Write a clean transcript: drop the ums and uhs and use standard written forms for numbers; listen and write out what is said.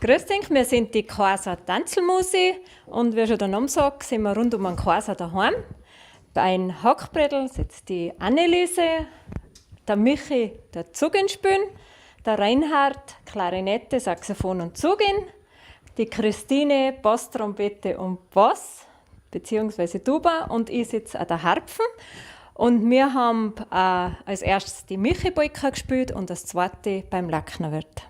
Grüß dich, wir sind die Casa Tanzelmusi und wie schon der Name sagt, sind wir rund um den Casa daheim. Beim Hackbrettel sitzt die Anneliese, der Michi, der Zugin spielen, der Reinhard, Klarinette, Saxophon und Zugin, die Christine, Basstrompete und Bass, beziehungsweise Tuba, und ich sitze an der Harpfen. Und wir haben als erstes die Michi-Polka gespielt und als zweite beim Lacknerwirt.